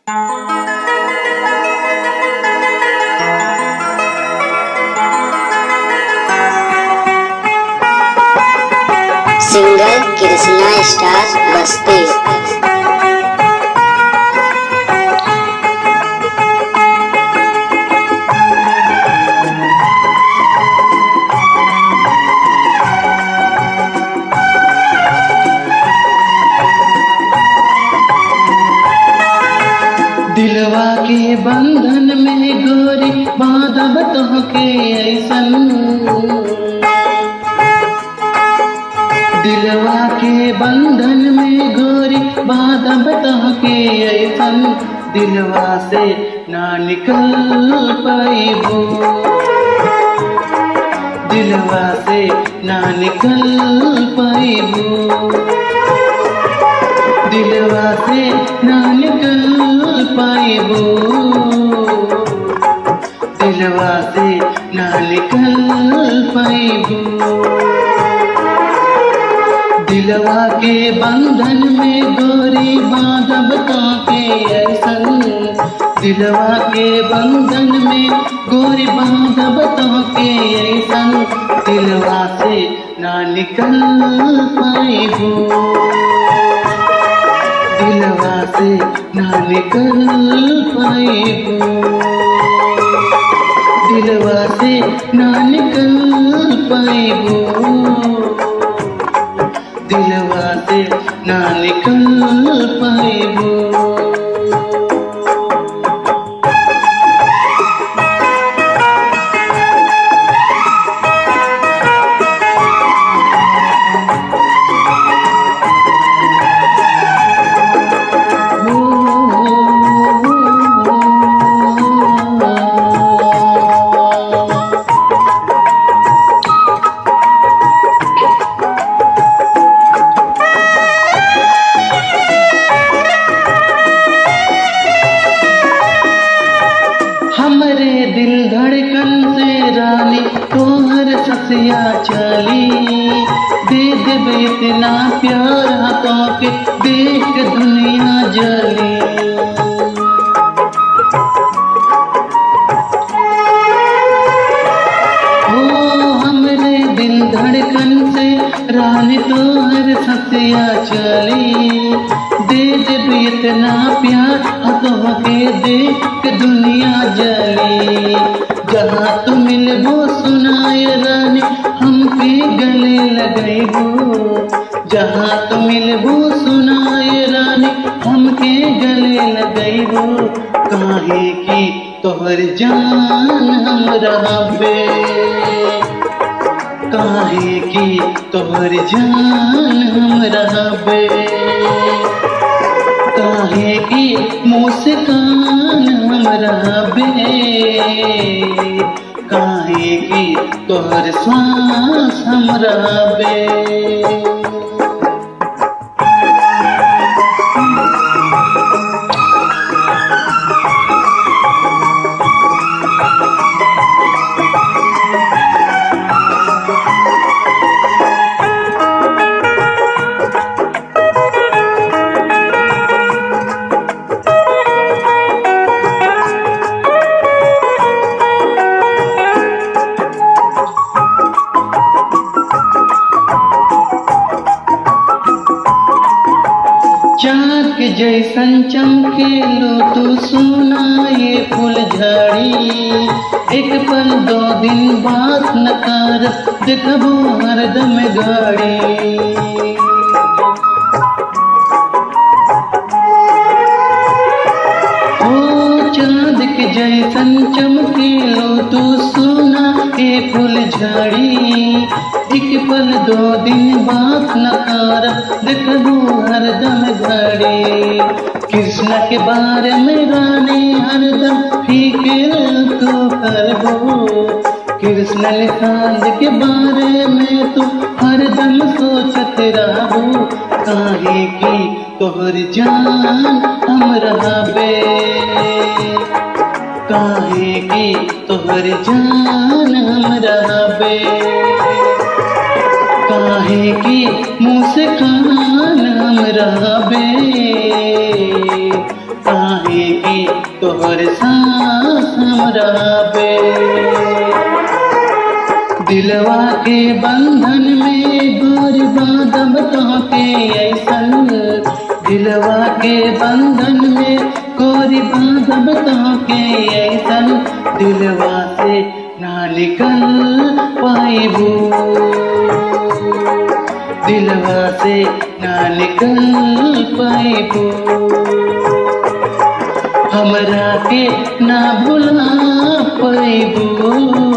Singer Krishna star बस्ती। दिलवा के बंधन में गोरी बांधब तोहके ऐसन, दिलवा के बंधन में गोरी बांधब तोहके ऐसन, दिलवा से ना निकल पाइबो, दिलवा से ना निकल पाइबो, दिलवा से ना निकल पाइबो, दिलवा से ना निकल पाइबो। दिलवा के बंधन में गोरी बांधब तोहके ऐसन, दिलवा के बंधन में गोरी बांधब तोहके ऐसन, दिलवा से ना निकल पाइबो, दिलवा से ना निकल पाइबो, दिलवा से ना निकल पाइबो, दिलवा से ना निकल पाइबो। हमरे दिल धड़कन से रानी तोहर ससिया चली, दे देब इतना प्यार हाथों के देख के दुनिया जली। ओ हमरे दिल धड़कन से रानी तोहर ससिया चली, दे देब इतना प्यार हाथों के देख के दुनिया जली। जहाँ तू मिलबो सुनाए रानी हमके गले लगैबो, जहाँ तू मिलबो सुनाए रानी हमके गले लगैबो, काहे की तोहर जान हम रहबे, काहे की तोहर जान हम रहबे, काहे की मुस्कान हम रहबे, काहे की तोहर सांस हम रहबे। चाँद के जैसन चमकेलो तू सोना ये फूलझड़ी, एक पल दो दिन बात न कर देखबो हरदम गाड़ी। ओ चाँद के जैसन चमकेलो तू सोना ये फूलझड़ी, एक पल दो दिन बात न कर देखबो हरदम घड़ी। कृष्ण के बारे में रानी हरदम फिक्र तू करबो, कृष्ण निषाद के बारे में तू हरदम सोचत रहबो, काहे की तोहर जान हम रहबे, काहे की तोहर जान हम रहबे, काहे की मुस्कान हम रहबे, काहे की तोहर सांस हमरा पे। दिलवा के बंधन में गोरी बांधब तोहके ऐसन, दिलवा के बंधन में गोरी बांधब तोहके ऐसन, दिलवा से ना निकल पाइबू, दिलवा से ना निकल पाइबू, हमरा के ना भुला पाइबू।